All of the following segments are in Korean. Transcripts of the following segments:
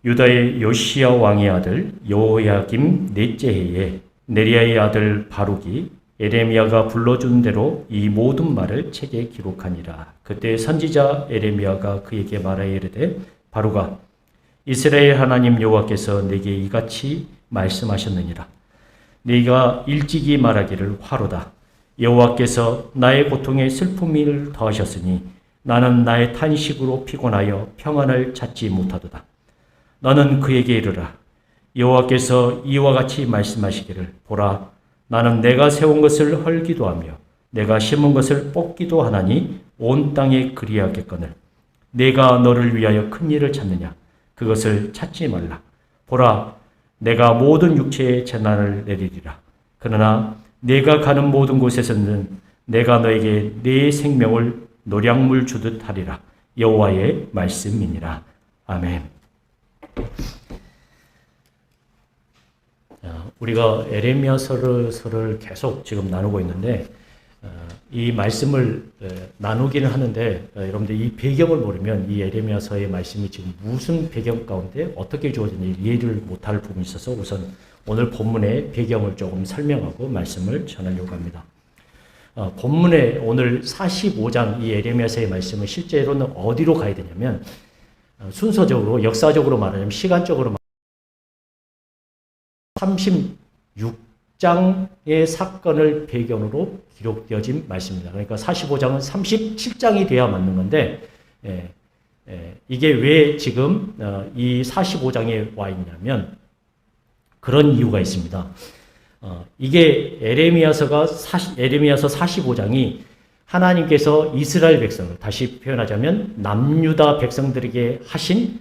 유다의 요시야 왕의 아들 여호야김 넷째 해에 네리야의 아들 바룩이 에레미야가 불러준 대로 이 모든 말을 책에 기록하니라. 그때 선지자 에레미야가 그에게 말하여 이르되 바룩아, 이스라엘 하나님 여호와께서 내게 이같이 말씀하셨느니라. 네가 일찍이 말하기를 화로다. 여호와께서 나의 고통에 슬픔을 더하셨으니 나는 나의 탄식으로 피곤하여 평안을 찾지 못하도다. 너는 그에게 이르라. 여호와께서 이와 같이 말씀하시기를 보라, 나는 내가 세운 것을 헐기도 하며 내가 심은 것을 뽑기도 하나니 온 땅에 그리하겠거늘 내가 너를 위하여 큰 일을 찾느냐? 그것을 찾지 말라. 보라, 내가 모든 육체에 재난을 내리리라. 그러나 내가 가는 모든 곳에서는 내가 너에게 내 생명을 노량물 주듯 하리라. 여호와의 말씀이니라. 아멘. 우리가 에레미야서를 계속 지금 나누고 있는데 이 말씀을 나누기는 하는데 여러분들 이 배경을 모르면 이 에레미야서의 말씀이 지금 무슨 배경 가운데 어떻게 주어졌는지 이해를 못할 부분이 있어서 우선 오늘 본문의 배경을 조금 설명하고 말씀을 전하려고 합니다. 본문의 오늘 45장 이 에레미야서의 말씀은 실제로는 어디로 가야 되냐면 순서적으로 역사적으로 말하자면 시간적으로 36장의 사건을 배경으로 기록되어진 말씀입니다. 그러니까 45장은 37장이 돼야 맞는 건데 이게 왜 지금 이 45장에 와 있냐면 그런 이유가 있습니다. 이게 에레미야서 45장이 하나님께서 이스라엘 백성을 다시 표현하자면 남유다 백성들에게 하신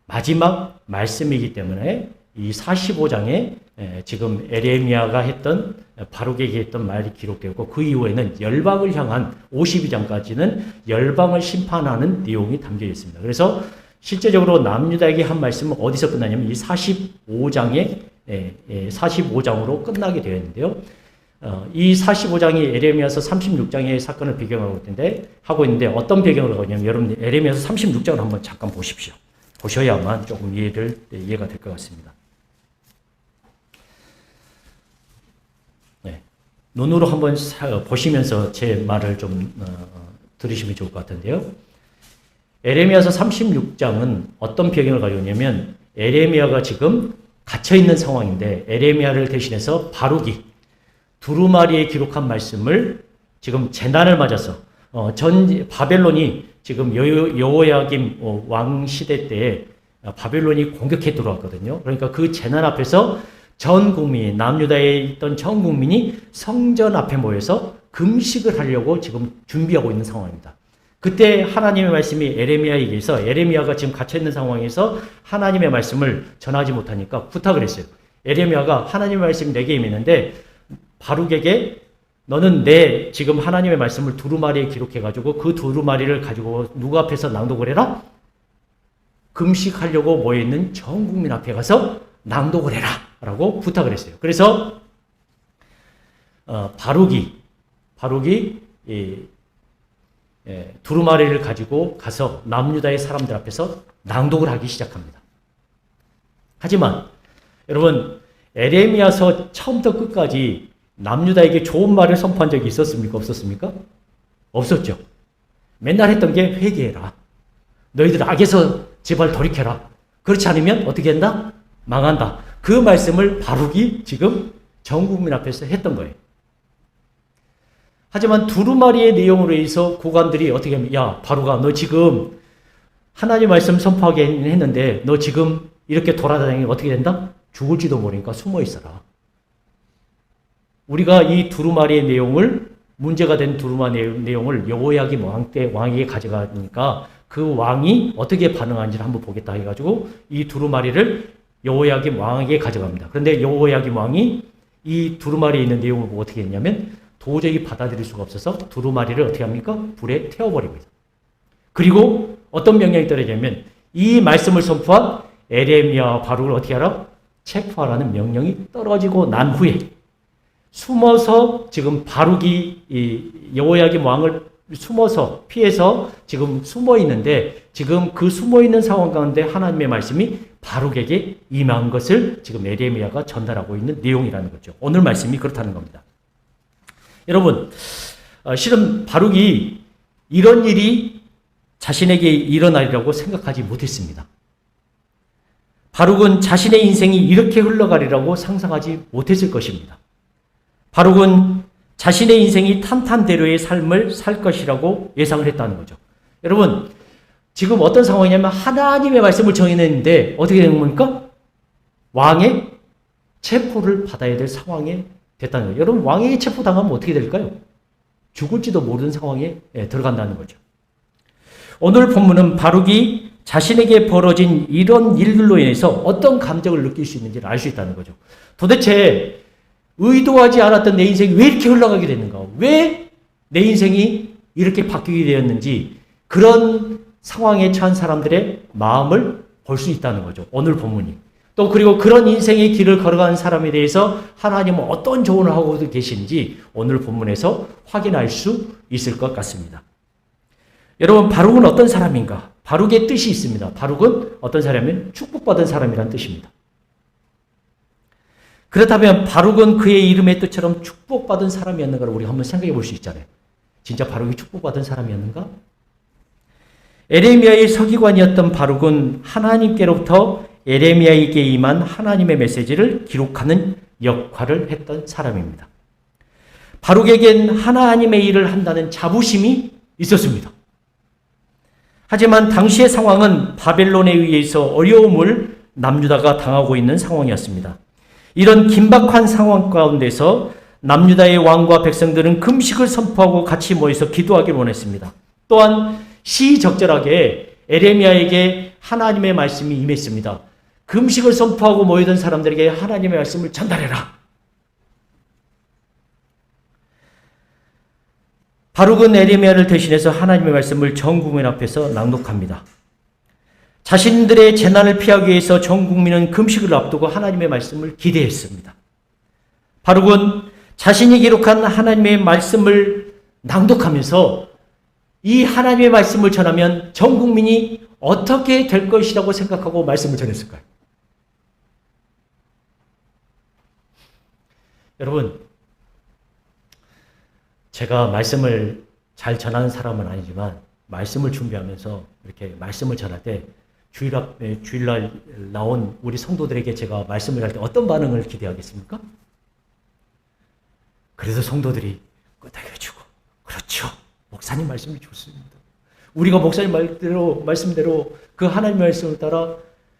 마지막 말씀이기 때문에 이 45장에 지금 에레미야가 했던 바룩에게 했던 말이 기록되었고 그 이후에는 열방을 향한 52장까지는 열방을 심판하는 내용이 담겨 있습니다. 그래서 실제적으로 남유다에게 한 말씀은 어디서 끝나냐면 이 45장으로 끝나게 되었는데요. 이 45장이 에레미야서 36장의 사건을 배경으로 하고 있는데 어떤 배경으로 하냐면 여러분 에레미야서 36장을 한번 잠깐 보십시오. 보셔야만 조금 이해가 될 것 같습니다. 네. 눈으로 한번 보시면서 제 말을 좀 들으시면 좋을 것 같은데요. 에레미야서 36장은 어떤 배경을 가지고 있냐면 에레미야가 지금 갇혀있는 상황인데 에레미야를 대신해서 바룩이 두루마리에 기록한 말씀을 지금 재난을 맞아서 바벨론이 지금 여호야김 왕 시대 때에 바벨론이 공격해 들어왔거든요. 그러니까 그 재난 앞에서 전 국민, 남유다에 있던 전 국민이 성전 앞에 모여서 금식을 하려고 지금 준비하고 있는 상황입니다. 그때 하나님의 말씀이 에레미야에게 있어 에레미야가 지금 갇혀있는 상황에서 하나님의 말씀을 전하지 못하니까 부탁을 했어요. 에레미야가 하나님의 말씀이 내게 임했는데 바룩에게 너는 내 지금 하나님의 말씀을 두루마리에 기록해가지고 그 두루마리를 가지고 누구 앞에서 낭독을 해라? 금식하려고 모여있는 전 국민 앞에 가서 낭독을 해라 라고 부탁을 했어요. 그래서 바룩이 두루마리를 가지고 가서 남유다의 사람들 앞에서 낭독을 하기 시작합니다. 하지만 여러분 에레미야서 처음부터 끝까지 남유다에게 좋은 말을 선포한 적이 있었습니까? 없었습니까? 없었죠. 맨날 했던 게 회개해라. 너희들 악에서 제발 돌이켜라. 그렇지 않으면 어떻게 한다? 망한다. 그 말씀을 바룩이 지금 전 국민 앞에서 했던 거예요. 하지만 두루마리의 내용으로 해서 고관들이 어떻게 하면 야 바룩아 너 지금 하나님 말씀 선포하긴 했는데 너 지금 이렇게 돌아다니면 어떻게 된다? 죽을지도 모르니까 숨어 있어라. 우리가 이 두루마리의 내용을 문제가 된 두루마리 내용을 여호야김 왕에게 가져가니까 그 왕이 어떻게 반응하는지를 한번 보겠다 해가지고 이 두루마리를 여호야김 왕에게 가져갑니다. 그런데 여호야김 왕이 이 두루마리에 있는 내용을 보고 어떻게 했냐면 도저히 받아들일 수가 없어서 두루마리를 어떻게 합니까? 불에 태워버립니다. 그리고 어떤 명령이 떨어지냐면 이 말씀을 선포한 에레미야와 바룩을 어떻게 하라? 체포하라는 명령이 떨어지고 난 후에 숨어서 지금 바룩이 이 여호야김 왕을 숨어서 피해서 지금 숨어 있는데 지금 그 숨어 있는 상황 가운데 하나님의 말씀이 바룩에게 임한 것을 지금 에레미야가 전달하고 있는 내용이라는 거죠. 오늘 말씀이 그렇다는 겁니다. 여러분, 실은 바룩이 이런 일이 자신에게 일어나리라고 생각하지 못했습니다. 바룩은 자신의 인생이 이렇게 흘러가리라고 상상하지 못했을 것입니다. 바룩은 자신의 인생이 탄탄대로의 삶을 살 것이라고 예상을 했다는 거죠. 여러분, 지금 어떤 상황이냐면 하나님의 말씀을 정해냈는데 어떻게 된 겁니까? 왕의 체포를 받아야 될 상황에 됐다는 거예요. 여러분, 왕에게 체포당하면 어떻게 될까요? 죽을지도 모르는 상황에 들어간다는 거죠. 오늘 본문은 바룩이 자신에게 벌어진 이런 일들로 인해서 어떤 감정을 느낄 수 있는지를 알 수 있다는 거죠. 도대체 의도하지 않았던 내 인생이 왜 이렇게 흘러가게 됐는가? 왜 내 인생이 이렇게 바뀌게 되었는지 그런 상황에 처한 사람들의 마음을 볼 수 있다는 거죠. 오늘 본문이. 또 그리고 그런 인생의 길을 걸어가는 사람에 대해서 하나님은 어떤 조언을 하고 계신지 오늘 본문에서 확인할 수 있을 것 같습니다. 여러분, 바룩은 어떤 사람인가? 바룩의 뜻이 있습니다. 바룩은 어떤 사람이면 축복받은 사람이라는 뜻입니다. 그렇다면 바룩은 그의 이름의 뜻처럼 축복받은 사람이었는가를 우리가 한번 생각해 볼 수 있잖아요. 진짜 바룩이 축복받은 사람이었는가? 에레미야의 서기관이었던 바룩은 하나님께로부터 에레미야에게 임한 하나님의 메시지를 기록하는 역할을 했던 사람입니다. 바룩에겐 하나님의 일을 한다는 자부심이 있었습니다. 하지만 당시의 상황은 바벨론에 의해서 어려움을 남유다가 당하고 있는 상황이었습니다. 이런 긴박한 상황 가운데서 남유다의 왕과 백성들은 금식을 선포하고 같이 모여서 기도하기를 원했습니다. 또한 시적절하게 에레미야에게 하나님의 말씀이 임했습니다. 금식을 선포하고 모이던 사람들에게 하나님의 말씀을 전달해라. 바룩은 에레미야를 대신해서 하나님의 말씀을 전 국민 앞에서 낭독합니다. 자신들의 재난을 피하기 위해서 전 국민은 금식을 앞두고 하나님의 말씀을 기대했습니다. 바룩은 자신이 기록한 하나님의 말씀을 낭독하면서 이 하나님의 말씀을 전하면 전 국민이 어떻게 될 것이라고 생각하고 말씀을 전했을까요? 여러분, 제가 말씀을 잘 전하는 사람은 아니지만 말씀을 준비하면서 이렇게 말씀을 전할 때 주일날 나온 우리 성도들에게 제가 말씀을 할 때 어떤 반응을 기대하겠습니까? 그래서 성도들이 끄덕여주고, 그렇죠, 목사님 말씀이 좋습니다. 우리가 목사님 말씀대로 그 하나님 말씀을 따라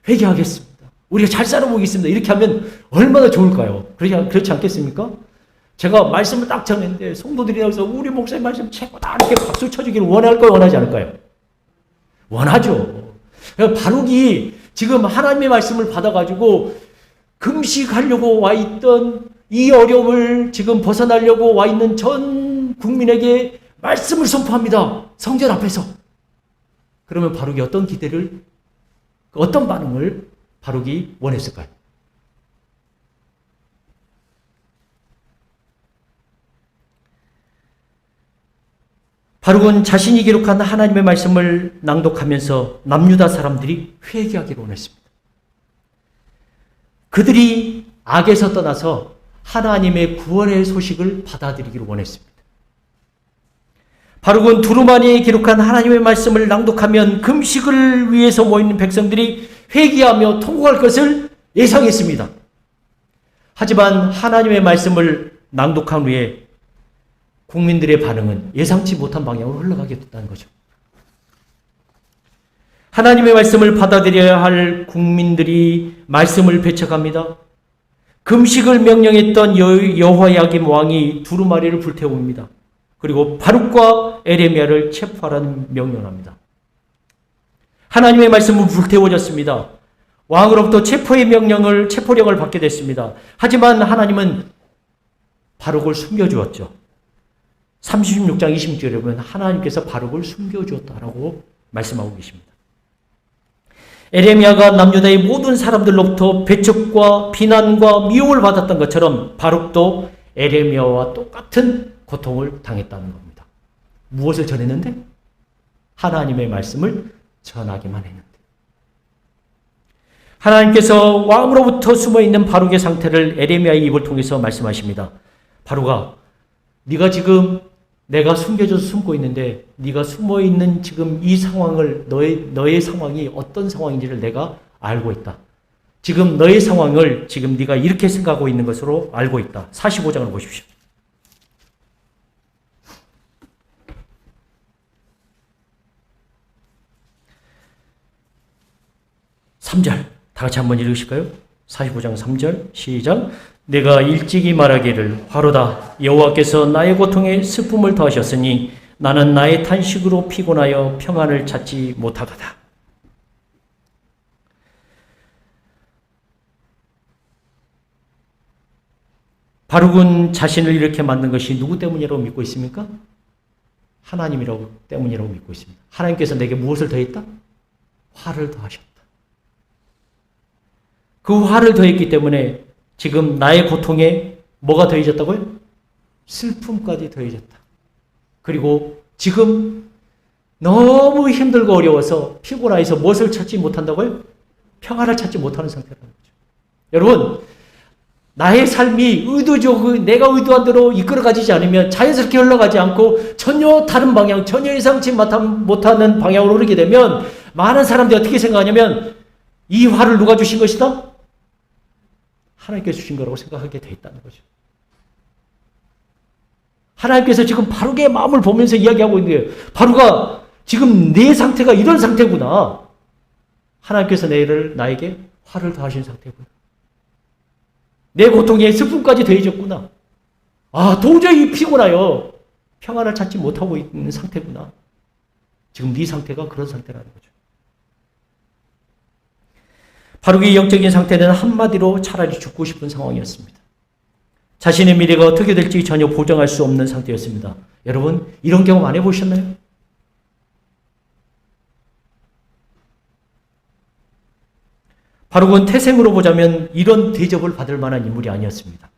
회개하겠습니다. 우리가 잘 살아보겠습니다. 이렇게 하면 얼마나 좋을까요? 그렇지 않겠습니까? 제가 말씀을 딱 전했는데 성도들이 나와서 우리 목사님 말씀 최고다 이렇게 박수 쳐주기를 원할까요? 원하지 않을까요? 원하죠. 바룩이 지금 하나님의 말씀을 받아가지고 금식하려고 와 있던 이 어려움을 지금 벗어나려고 와 있는 전 국민에게 말씀을 선포합니다. 성전 앞에서. 그러면 바룩이 어떤 기대를, 어떤 반응을 바룩이 원했을까요? 바룩은 자신이 기록한 하나님의 말씀을 낭독하면서 남유다 사람들이 회개하기를 원했습니다. 그들이 악에서 떠나서 하나님의 구원의 소식을 받아들이기를 원했습니다. 바룩은 두루마리에 기록한 하나님의 말씀을 낭독하면 금식을 위해서 모이는 백성들이 회개하며 통곡할 것을 예상했습니다. 하지만 하나님의 말씀을 낭독한 후에 국민들의 반응은 예상치 못한 방향으로 흘러가게 됐다는 거죠. 하나님의 말씀을 받아들여야 할 국민들이 말씀을 배척합니다. 금식을 명령했던 여호야김 왕이 두루마리를 불태웁니다. 그리고 바룩과 에레미야를 체포하라는 명령합니다. 하나님의 말씀은 불태워졌습니다. 왕으로부터 체포령을 받게 됐습니다. 하지만 하나님은 바룩을 숨겨주었죠. 36장 26절에 보면 하나님께서 바룩을 숨겨주었다라고 말씀하고 계십니다. 에레미야가 남유다의 모든 사람들로부터 배척과 비난과 미움을 받았던 것처럼 바룩도 에레미야와 똑같은 고통을 당했다는 겁니다. 무엇을 전했는데? 하나님의 말씀을 전하기만 했는데. 하나님께서 왕으로부터 숨어있는 바룩의 상태를 에레미야의 입을 통해서 말씀하십니다. 바룩아, 네가 지금 내가 숨겨져서 숨고 있는데 네가 숨어있는 지금 이 상황을 너의 상황이 어떤 상황인지를 내가 알고 있다. 지금 너의 상황을 지금 네가 이렇게 생각하고 있는 것으로 알고 있다. 45장을 보십시오. 3절 다 같이 한번 읽으실까요? 45장 3절 시작. 내가 일찍이 말하기를 화로다 여호와께서 나의 고통에 슬픔을 더하셨으니 나는 나의 탄식으로 피곤하여 평안을 찾지 못하도다. 바룩은 자신을 이렇게 만든 것이 누구 때문이라고 믿고 있습니까? 하나님이라고 때문이라고 믿고 있습니다. 하나님께서 내게 무엇을 더했다? 화를 더하셨다. 그 화를 더했기 때문에 지금 나의 고통에 뭐가 더해졌다고요? 슬픔까지 더해졌다. 그리고 지금 너무 힘들고 어려워서 피곤해서 무엇을 찾지 못한다고요? 평화를 찾지 못하는 상태라는 거죠. 여러분, 나의 삶이 내가 의도한 대로 이끌어가지지 않으면 자연스럽게 흘러가지 않고 전혀 다른 방향, 전혀 예상치 못하는 방향으로 흐르게 되면 많은 사람들이 어떻게 생각하냐면 이 화를 누가 주신 것이다? 하나님께서 주신 거라고 생각하게 돼 있다는 거죠. 하나님께서 지금 바룩의 마음을 보면서 이야기하고 있는 거예요. 바룩아, 지금 내 상태가 이런 상태구나. 하나님께서 나에게 화를 더하신 상태구나. 내 고통에 슬픔까지 더해졌구나. 아, 도저히 피곤하여 평안을 찾지 못하고 있는 상태구나. 지금 네 상태가 그런 상태라는 거죠. 바룩의 영적인 상태는 한마디로 차라리 죽고 싶은 상황이었습니다. 자신의 미래가 어떻게 될지 전혀 보장할 수 없는 상태였습니다. 여러분, 이런 경험 안 해보셨나요? 바룩은 태생으로 보자면 이런 대접을 받을 만한 인물이 아니었습니다.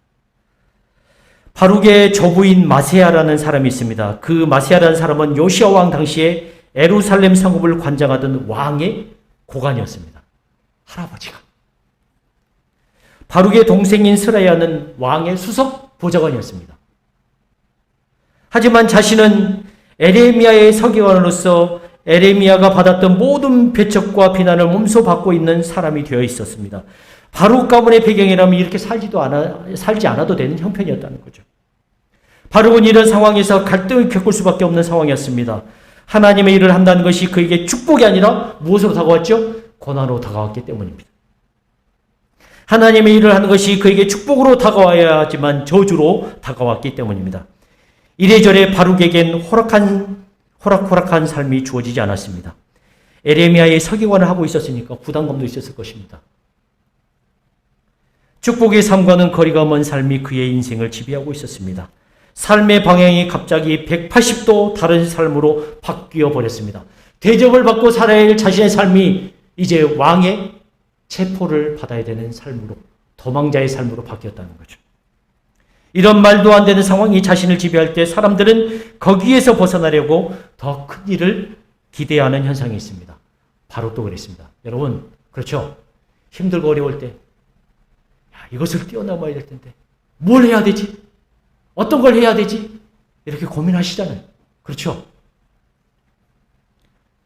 바룩의 조부인 마세야라는 사람이 있습니다. 그 마세야라는 사람은 요시야 왕 당시에 예루살렘 성읍을 관장하던 왕의 고관이었습니다. 할아버지가. 바룩의 동생인 스라야는 왕의 수석 보좌관이었습니다. 하지만 자신은 에레미야의 서기관으로서 에레미야가 받았던 모든 배척과 비난을 몸소 받고 있는 사람이 되어 있었습니다. 바룩 가문의 배경이라면 이렇게 살지 않아도 되는 형편이었다는 거죠. 바룩은 이런 상황에서 갈등을 겪을 수밖에 없는 상황이었습니다. 하나님의 일을 한다는 것이 그에게 축복이 아니라 무엇으로 다가왔죠? 고난으로 다가왔기 때문입니다. 하나님의 일을 하는 것이 그에게 축복으로 다가와야 하지만 저주로 다가왔기 때문입니다. 이래저래 바룩에겐 호락호락한 삶이 주어지지 않았습니다. 에레미야의 서기관을 하고 있었으니까 부담감도 있었을 것입니다. 축복의 삶과는 거리가 먼 삶이 그의 인생을 지배하고 있었습니다. 삶의 방향이 갑자기 180도 다른 삶으로 바뀌어 버렸습니다. 대접을 받고 살아야 할 자신의 삶이 이제 왕의 체포를 받아야 되는 삶으로, 도망자의 삶으로 바뀌었다는 거죠. 이런 말도 안 되는 상황이 자신을 지배할 때 사람들은 거기에서 벗어나려고 더 큰 일을 기대하는 현상이 있습니다. 바로 또 그랬습니다. 여러분, 그렇죠? 힘들고 어려울 때 이것을 뛰어넘어야 될 텐데 뭘 해야 되지? 어떤 걸 해야 되지? 이렇게 고민하시잖아요. 그렇죠?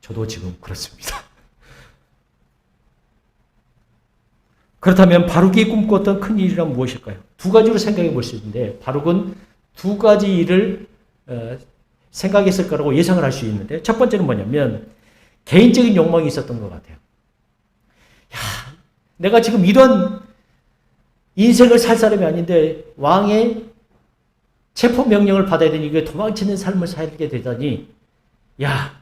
저도 지금 그렇습니다. 그렇다면 바룩이 꿈꿨던 큰 일이란 무엇일까요? 두 가지로 생각해 볼 수 있는데 바룩은 두 가지 일을 생각했을 거라고 예상을 할 수 있는데 첫 번째는 뭐냐면 개인적인 욕망이 있었던 것 같아요. 야, 내가 지금 이런 인생을 살 사람이 아닌데 왕의 체포 명령을 받아야 되니 이게 도망치는 삶을 살게 되다니 야,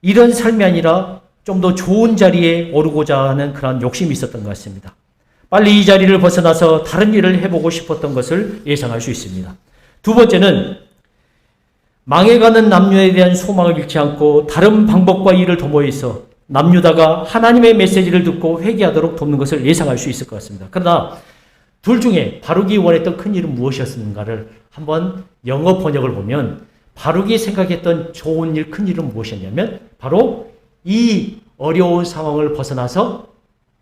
이런 삶이 아니라 좀 더 좋은 자리에 오르고자 하는 그런 욕심이 있었던 것 같습니다. 빨리 이 자리를 벗어나서 다른 일을 해보고 싶었던 것을 예상할 수 있습니다. 두 번째는 망해가는 남유다에 대한 소망을 잃지 않고 다른 방법과 일을 도모해서 남유다가 하나님의 메시지를 듣고 회개하도록 돕는 것을 예상할 수 있을 것 같습니다. 그러나 둘 중에 바룩이 원했던 큰 일은 무엇이었는가를 한번 영어 번역을 보면 바룩이 생각했던 좋은 일, 큰 일은 무엇이었냐면 바로 이 어려운 상황을 벗어나서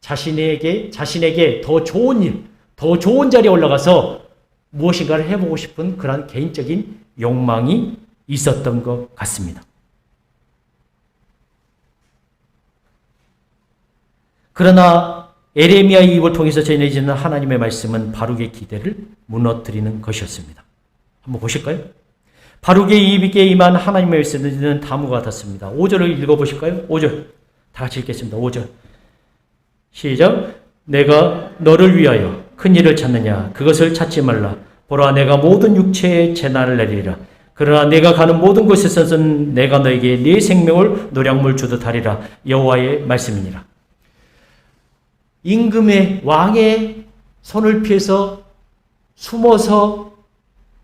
자신에게 더 좋은 일, 더 좋은 자리에 올라가서 무엇인가를 해보고 싶은 그런 개인적인 욕망이 있었던 것 같습니다. 그러나 에레미야의 입을 통해서 전해지는 하나님의 말씀은 바룩의 기대를 무너뜨리는 것이었습니다. 한번 보실까요? 바룩의 입에 임한 하나님의 말씀은 다음과 같았습니다. 5절을 읽어보실까요? 5절 다 같이 읽겠습니다. 5절 시작. 내가 너를 위하여 큰 일을 찾느냐? 그것을 찾지 말라. 보라, 내가 모든 육체에 재난을 내리리라. 그러나 내가 가는 모든 곳에서는 내가 너에게 네 생명을 노량물 주듯 하리라. 여호와의 말씀이니라. 임금의 왕의 손을 피해서 숨어서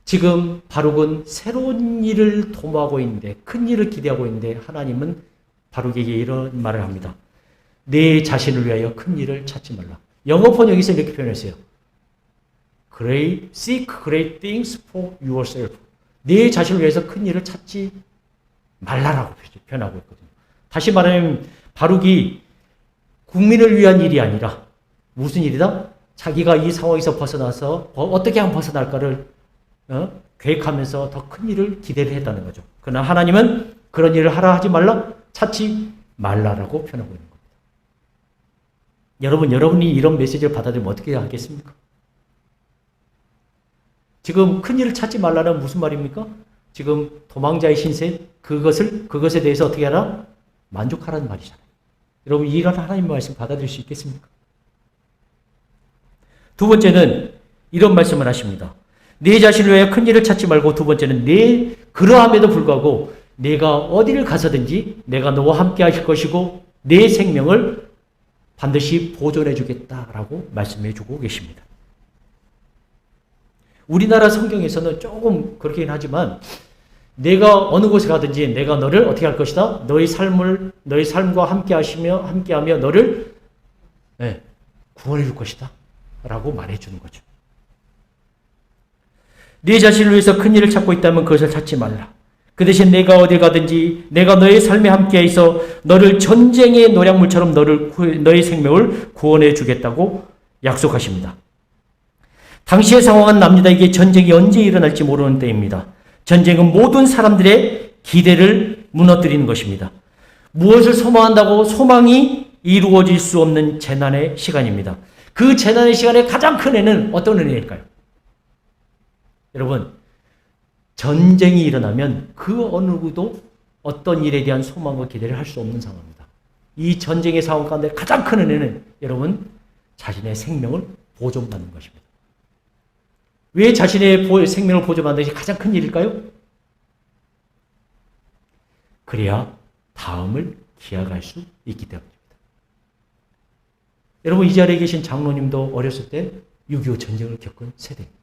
지금 바룩은 새로운 일을 도모하고 있는데, 큰 일을 기대하고 있는데 하나님은 바룩에게 이런 말을 합니다. 내 자신을 위하여 큰 일을 찾지 말라. 영어 번역에서 이렇게 표현했어요. Seek great things for yourself. 내 자신을 위해서 큰 일을 찾지 말라라고 표현하고 있거든요. 다시 말하면 바룩이 국민을 위한 일이 아니라 무슨 일이다? 자기가 이 상황에서 벗어나서 어떻게 하면 벗어날까를 계획하면서 더 큰 일을 기대를 했다는 거죠. 그러나 하나님은 그런 일을 하라 하지 말라, 찾지 말라라고 표현하고 있는 겁니다. 여러분이 이런 메시지를 받아들이면 어떻게 하겠습니까? 지금 큰 일을 찾지 말라는 무슨 말입니까? 지금 도망자의 신세, 그것에 대해서 어떻게 하라? 만족하라는 말이잖아요. 여러분, 이런 하나님의 말씀 받아들일 수 있겠습니까? 두 번째는 이런 말씀을 하십니다. 내 자신을 위해 큰 일을 찾지 말고, 두 번째는 그러함에도 불구하고 내가 어디를 가서든지 내가 너와 함께 하실 것이고 내 생명을 반드시 보존해 주겠다라고 말씀해 주고 계십니다. 우리나라 성경에서는 조금 그렇긴 하지만 내가 어느 곳에 가든지 내가 너를 어떻게 할 것이다? 너의 삶과 함께하며 너를 구원해 줄 것이다 라고 말해 주는 거죠. 네 자신을 위해서 큰 일을 찾고 있다면 그것을 찾지 말라. 그 대신 내가 어디 가든지 내가 너의 삶에 함께 있어 너를 전쟁의 노량물처럼 너의 생명을 구원해 주겠다고 약속하십니다. 당시의 상황은 남유다에게 전쟁이 언제 일어날지 모르는 때입니다. 전쟁은 모든 사람들의 기대를 무너뜨리는 것입니다. 무엇을 소망한다고 소망이 이루어질 수 없는 재난의 시간입니다. 그 재난의 시간에 가장 큰 애는 어떤 은혜일까요? 여러분, 전쟁이 일어나면 그 어느 누구도 어떤 일에 대한 소망과 기대를 할 수 없는 상황입니다. 이 전쟁의 상황 가운데 가장 큰 은혜는 여러분, 자신의 생명을 보존받는 것입니다. 왜 자신의 생명을 보존받는 것이 가장 큰 일일까요? 그래야 다음을 기약할 수 있기 때문입니다. 여러분, 이 자리에 계신 장로님도 어렸을 때 6.25 전쟁을 겪은 세대입니다.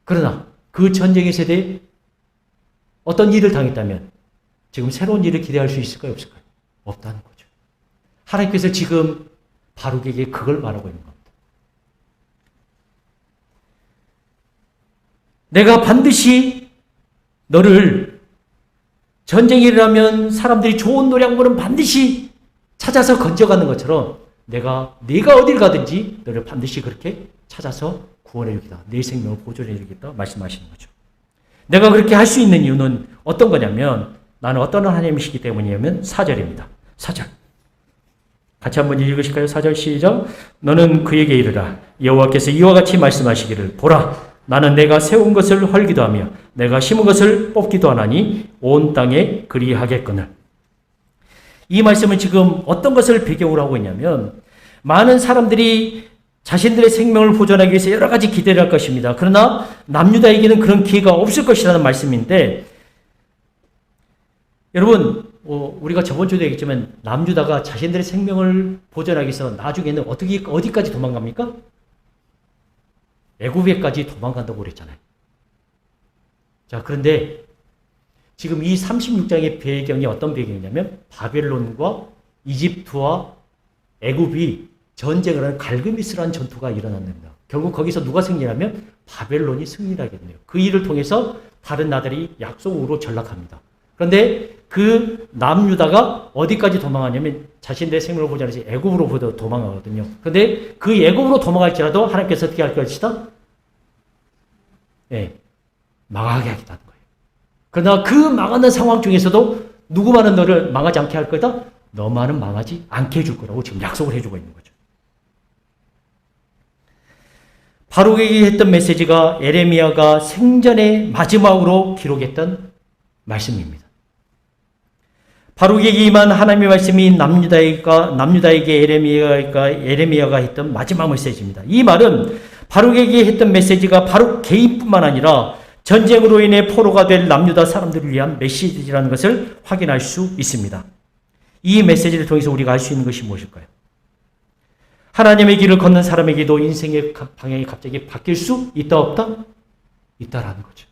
그러나 그 전쟁의 세대에 어떤 일을 당했다면 지금 새로운 일을 기대할 수 있을까요? 없을까요? 없다는 거죠. 하나님께서 지금 바룩에게 그걸 말하고 있는 겁니다. 내가 반드시 너를, 전쟁이 일어나면 사람들이 좋은 노량물은 반드시 찾아서 건져가는 것처럼 내가 어딜 가든지 너를 반드시 그렇게 찾아서 구원해 주겠다. 내 생명을 보존해 주겠다 말씀하시는 거죠. 내가 그렇게 할 수 있는 이유는 어떤 거냐면, 나는 어떤 하나님이시기 때문이냐면 4절입니다. 4절. 같이 한번 읽으실까요? 4절 시작. 너는 그에게 이르라. 여호와께서 이와 같이 말씀하시기를, 보라, 나는 내가 세운 것을 헐기도 하며 내가 심은 것을 뽑기도 하나니 온 땅에 그리하겠거늘. 이 말씀은 지금 어떤 것을 배경으로 하고 있냐면, 많은 사람들이 자신들의 생명을 보존하기 위해서 여러 가지 기대를 할 것입니다. 그러나 남유다에게는 그런 기회가 없을 것이라는 말씀인데, 여러분, 우리가 저번 주에도 얘기했지만 남유다가 자신들의 생명을 보존하기 위해서 나중에는 어디까지 도망갑니까? 애굽에까지 도망간다고 그랬잖아요. 자, 그런데 지금 이 36장의 배경이 어떤 배경이냐면, 바벨론과 이집트와 애굽이 전쟁을 하는 갈그미스라는 전투가 일어났습니다. 결국 거기서 누가 승리하면 바벨론이 승리를 하게 됩니다. 그 일을 통해서 다른 나들이 약속으로 전락합니다. 그런데 그 남유다가 어디까지 도망하냐면 자신의 생명을 보지 않으시 애굽으로 도망하거든요. 그런데 그 애굽으로 도망할지라도 하나님께서 어떻게 할 것이다? 네, 망하게 하겠다는 거예요. 그러나 그 망하는 상황 중에서도 누구만은 너를 망하지 않게 할 거다? 너만은 망하지 않게 해줄 거라고 지금 약속을 해주고 있는 거죠. 바룩에게 했던 메시지가 에레미야가 생전에 마지막으로 기록했던 말씀입니다. 바룩에게 임한 하나님의 말씀이 남유다에게 에레미야가 했던 마지막 메시지입니다. 이 말은 바룩에게 했던 메시지가 바룩 개인뿐만 아니라 전쟁으로 인해 포로가 될 남유다 사람들을 위한 메시지라는 것을 확인할 수 있습니다. 이 메시지를 통해서 우리가 알 수 있는 것이 무엇일까요? 하나님의 길을 걷는 사람에게도 인생의 방향이 갑자기 바뀔 수 있다 없다? 있다라는 거죠.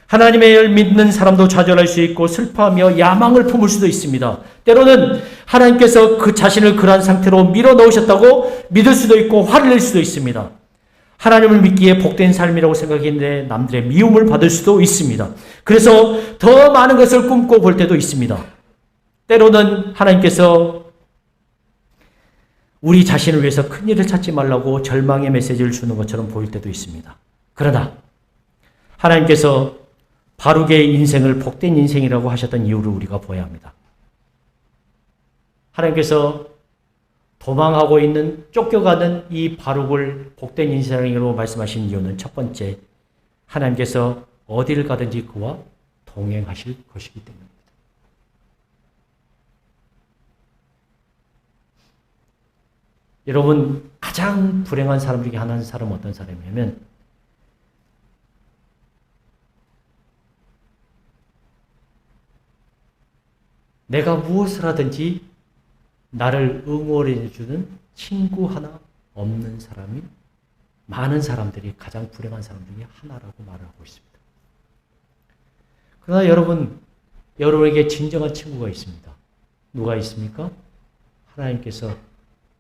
하나님의 믿는 사람도 좌절할 수 있고 슬퍼하며 야망을 품을 수도 있습니다. 때로는 하나님께서 그 자신을 그러한 상태로 밀어넣으셨다고 믿을 수도 있고 화를 낼 수도 있습니다. 하나님을 믿기에 복된 삶이라고 생각했는데 남들의 미움을 받을 수도 있습니다. 그래서 더 많은 것을 꿈꿔 볼 때도 있습니다. 때로는 하나님께서 우리 자신을 위해서 큰일을 찾지 말라고 절망의 메시지를 주는 것처럼 보일 때도 있습니다. 그러나 하나님께서 바룩의 인생을 복된 인생이라고 하셨던 이유를 우리가 보아야 합니다. 하나님께서 도망하고 있는 쫓겨가는 이 바룩을 복된 인생으로 말씀하신 이유는 첫 번째, 하나님께서 어디를 가든지 그와 동행하실 것이기 때문입니다. 여러분, 가장 불행한 사람 중에 하나는 사람은 어떤 사람이냐면 내가 무엇을 하든지 나를 응원해 주는 친구 하나 없는 사람이 많은 사람들이 가장 불행한 사람 중에 하나라고 말을 하고 있습니다. 그러나 여러분에게 진정한 친구가 있습니다. 누가 있습니까? 하나님께서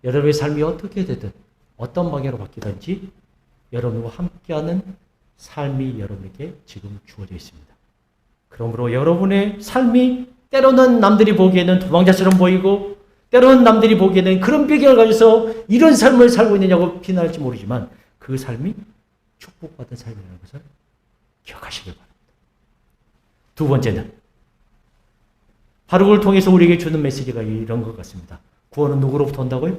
여러분의 삶이 어떻게 되든 어떤 방향으로 바뀌든지 여러분과 함께하는 삶이 여러분에게 지금 주어져 있습니다. 그러므로 여러분의 삶이 때로는 남들이 보기에는 도망자처럼 보이고 때로는 남들이 보기에는 그런 배경을 가져서 이런 삶을 살고 있느냐고 비난할지 모르지만 그 삶이 축복받은 삶이라는 것을 기억하시길 바랍니다. 두 번째는 바룩을 통해서 우리에게 주는 메시지가 이런 것 같습니다. 구원은 누구로부터 온다고요?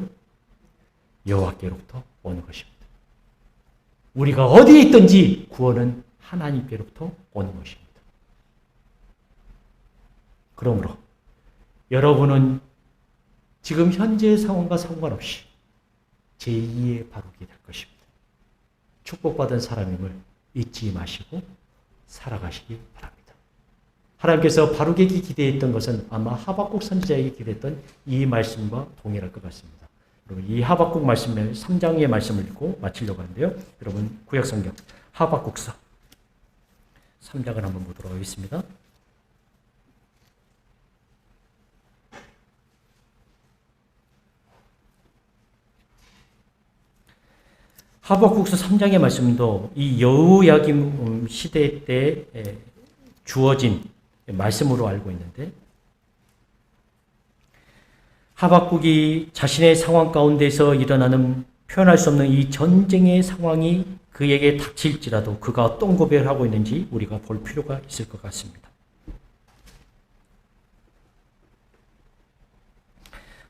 여호와께로부터 오는 것입니다. 우리가 어디에 있든지 구원은 하나님께로부터 오는 것입니다. 그러므로 여러분은 지금 현재의 상황과 상관없이 제2의 바룩이 될 것입니다. 축복받은 사람임을 잊지 마시고 살아가시기 바랍니다. 하나님께서 바룩에게 기대했던 것은 아마 하박국 선지자에게 기대했던 이 말씀과 동일할 것 같습니다. 여러분, 이 하박국 말씀을 3장의 말씀을 읽고 마치려고 하는데요. 여러분, 구약성경 하박국서 3장을 한번 보도록 하겠습니다. 하박국서 3장의 말씀도 이 여호야김 시대 때 주어진 말씀으로 알고 있는데, 하박국이 자신의 상황 가운데서 일어나는 표현할 수 없는 이 전쟁의 상황이 그에게 닥칠지라도 그가 어떤 고백을 하고 있는지 우리가 볼 필요가 있을 것 같습니다.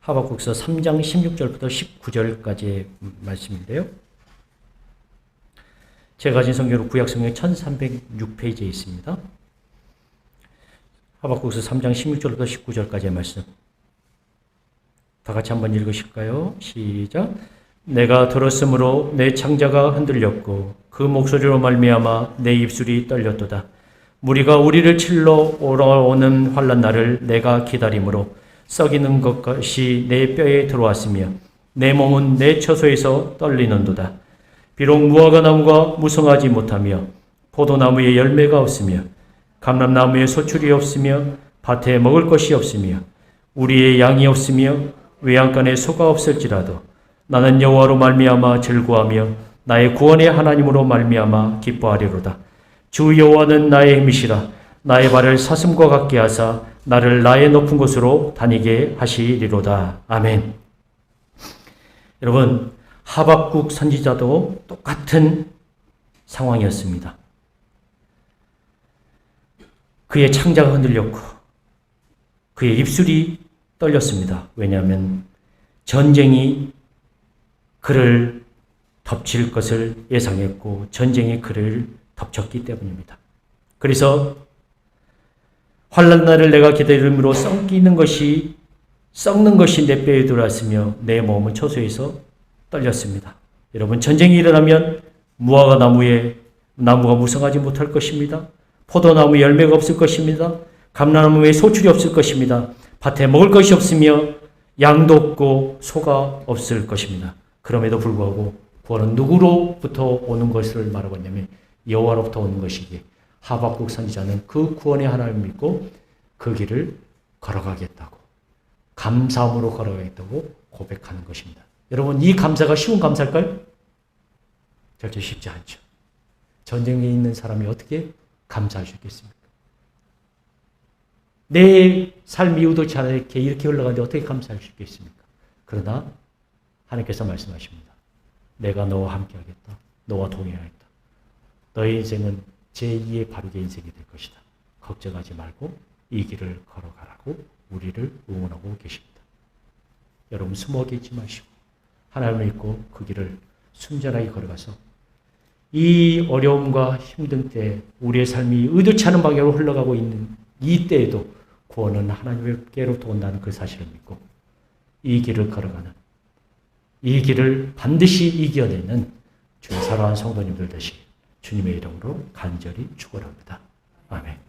하박국서 3장 16절부터 19절까지의 말씀인데요. 제가 가진 성경으로 구약성경 1306페이지에 있습니다. 하박국서 3장 16절부터 19절까지의 말씀. 다 같이 한번 읽으실까요? 시작. 내가 들었으므로 내 창자가 흔들렸고 그 목소리로 말미암아 내 입술이 떨렸도다. 무리가 우리를 칠러 오러오는 환난 날을 내가 기다림으로 썩이는 것이 내 뼈에 들어왔으며 내 몸은 내 처소에서 떨리는도다. 비록 무화과나무가 무성하지 못하며 포도나무에 열매가 없으며 감람나무에 소출이 없으며 밭에 먹을 것이 없으며 우리의 양이 없으며 외양간에 소가 없을지라도 나는 여호와로 말미암아 즐거하며 나의 구원의 하나님으로 말미암아 기뻐하리로다. 주 여호와는 나의 힘이시라. 나의 발을 사슴과 같게 하사 나를 나의 높은 곳으로 다니게 하시리로다. 아멘. 여러분, 하박국 선지자도 똑같은 상황이었습니다. 그의 창자가 흔들렸고 그의 입술이 떨렸습니다. 왜냐하면 전쟁이 그를 덮칠 것을 예상했고 전쟁이 그를 덮쳤기 때문입니다. 그래서 환난 날을 내가 기다림으로 썩는 것이 내 뼈에 들어왔으며 내 몸은 초소에서 떨렸습니다. 여러분, 전쟁이 일어나면 무화과 나무가 무성하지 못할 것입니다. 포도나무 열매가 없을 것입니다. 감람나무에 소출이 없을 것입니다. 밭에 먹을 것이 없으며 양도 없고 소가 없을 것입니다. 그럼에도 불구하고 구원은 누구로부터 오는 것을 말하고 있냐면 여호와로부터 오는 것이기에 하박국 선지자는 그 구원의 하나님을 믿고 그 길을 걸어가겠다고, 감사함으로 걸어가겠다고 고백하는 것입니다. 여러분, 이 감사가 쉬운 감사일까요? 절대 쉽지 않죠. 전쟁에 있는 사람이 어떻게 감사할 수 있겠습니까? 내 삶이 의도치 않게 이렇게 흘러가는데 어떻게 감사할 수 있겠습니까? 그러나 하나님께서 말씀하십니다. 내가 너와 함께 하겠다. 너와 동행하겠다. 너의 인생은 제2의 바르게 인생이 될 것이다. 걱정하지 말고 이 길을 걸어가라고 우리를 응원하고 계십니다. 여러분, 숨어게 있지 마시고 하나님을 믿고 그 길을 순전하게 걸어가서 이 어려움과 힘든 때 우리의 삶이 의도치 않은 방향으로 흘러가고 있는 이 때에도 구원은 하나님께로부터 온다는 그 사실을 믿고 이 길을 걸어가는, 이 길을 반드시 이겨내는 주의 사랑하는 성도님들 되시 주님의 이름으로 간절히 축원합니다. 아멘.